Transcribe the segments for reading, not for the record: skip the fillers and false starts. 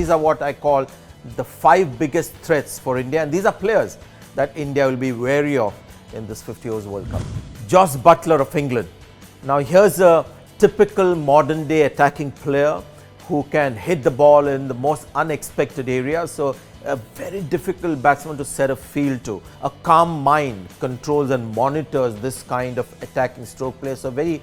these are what I call the 5 biggest threats for India, and these are players that India will be wary of in this 50 overs World Cup. Jos Buttler of England. Now here's a typical modern day attacking player who can hit the ball in the most unexpected areas. So a very difficult batsman to set a field to. A calm mind controls and monitors this kind of attacking stroke play. So a very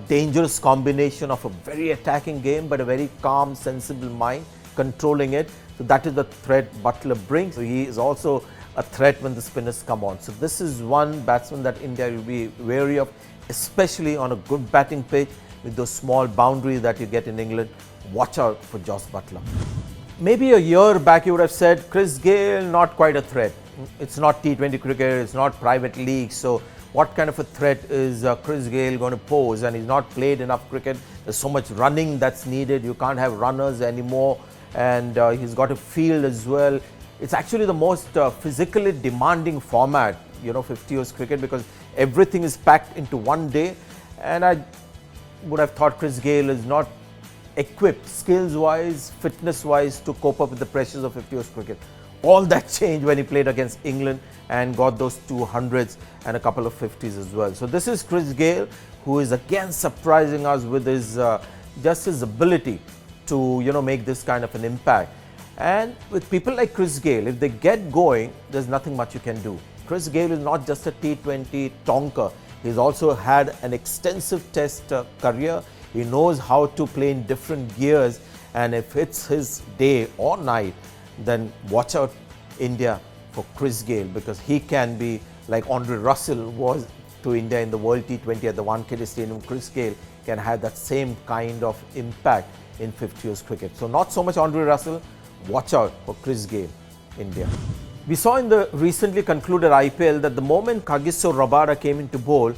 dangerous combination of a very attacking game but a very calm, sensible mind controlling it. So that is the threat Buttler brings. So he is also a threat when the spinners come on. So this is one batsman that India will be wary of, especially on a good batting pitch with those small boundaries that you get in England. Watch out for Jos Buttler. Maybe a year back you would have said Chris Gayle, not quite a threat. It's not T20 cricket, it's not private league. So what kind of a threat is Chris Gayle going to pose? And he's not played enough cricket. There's so much running that's needed. You can't have runners anymore. And he's got a field as well. It's actually the most physically demanding format, 50 overs cricket, because everything is packed into one day. And I would have thought Chris Gayle is not equipped skills-wise, fitness-wise to cope up with the pressures of 50 overs cricket. All that changed when he played against England and got those 200s and a couple of 50s as well. So this is Chris Gayle, who is again surprising us with his just his ability to make this kind of an impact. And with people like Chris Gayle, if they get going, there's nothing much you can do. Chris Gayle is not just a T20 tonker. He's also had an extensive test career. He knows how to play in different gears, and if it's his day or night, then watch out India for Chris Gayle, because he can be like Andre Russell was to India in the World T20 at the Wankhede Stadium. Chris Gayle can have that same kind of impact in 50 overs cricket. So not so much Andre Russell, watch out for Chris Gayle, India. We saw in the recently concluded IPL that the moment Kagiso Rabada came into bowl,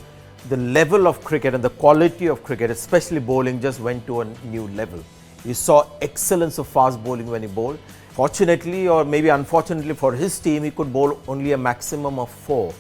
the level of cricket and the quality of cricket, especially bowling, just went to a new level. You saw excellence of fast bowling when he bowled. Fortunately, or maybe unfortunately for his team, he could bowl only a maximum of 4.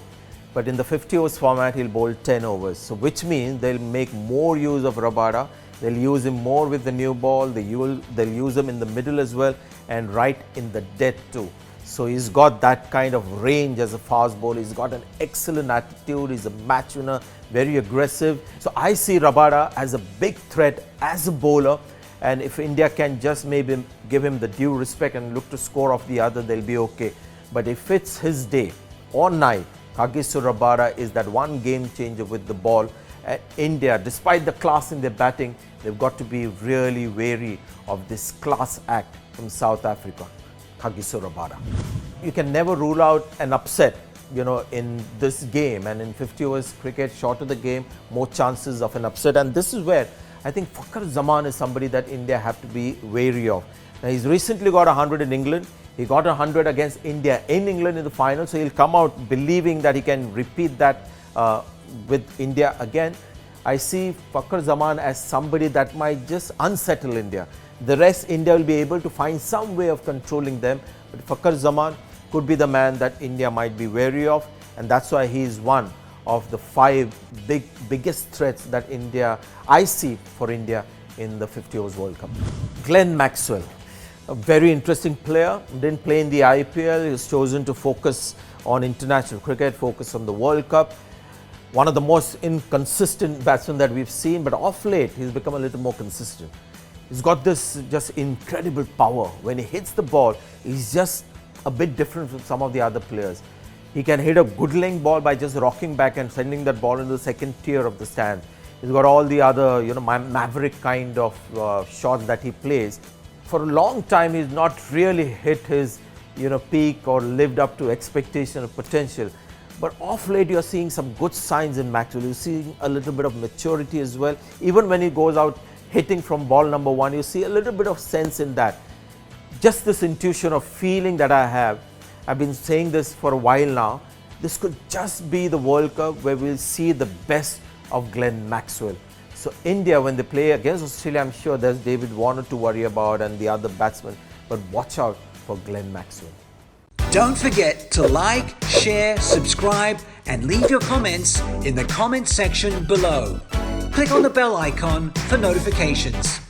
But in the 50 overs format, he'll bowl 10 overs. So which means they'll make more use of Rabada. They'll use him more with the new ball. They'll use him in the middle as well and right in the death too. So he's got that kind of range as a fast bowler. He's got an excellent attitude. He's a match winner, very aggressive. So I see Rabada as a big threat as a bowler. And if India can just maybe give him the due respect and look to score off the other, they'll be okay. But if it's his day or night, Kagiso Rabada is that one game changer with the ball. India, despite the class in their batting, they've got to be really wary of this class act from South Africa, Kagiso Rabada. You can never rule out an upset, in this game, and in 50 overs cricket, shorter the game, more chances of an upset. And this is where I think Fakhar Zaman is somebody that India have to be wary of. Now he's recently got 100 in England. He got 100 against India in England in the final, so he'll come out believing that he can repeat that with India again. I see Fakhar Zaman as somebody that might just unsettle India. The rest, India will be able to find some way of controlling them. But Fakhar Zaman could be the man that India might be wary of, and that's why he is one of the 5 biggest threats that I see for India in the 50 overs World Cup. Glenn Maxwell, a very interesting player, didn't play in the IPL. He was chosen to focus on international cricket, focus on the World Cup. One of the most inconsistent batsmen that we've seen, but off late he's become a little more consistent. He's got this just incredible power. When he hits the ball, he's just a bit different from some of the other players. He can hit a good length ball by just rocking back and sending that ball into the second tier of the stand. He's got all the other, maverick kind of shots that he plays. For a long time, he's not really hit his, peak or lived up to expectation or potential. But off late, you're seeing some good signs in Maxwell. You're seeing a little bit of maturity as well. Even when he goes out hitting from ball number 1, you see a little bit of sense in that. Just this intuition of feeling that I have. I've been saying this for a while now. This could just be the World Cup where we'll see the best of Glenn Maxwell. So India, when they play against Australia, I'm sure there's David Warner to worry about and the other batsmen. But watch out for Glenn Maxwell. Don't forget to like, share, subscribe and leave your comments in the comment section below. Click on the bell icon for notifications.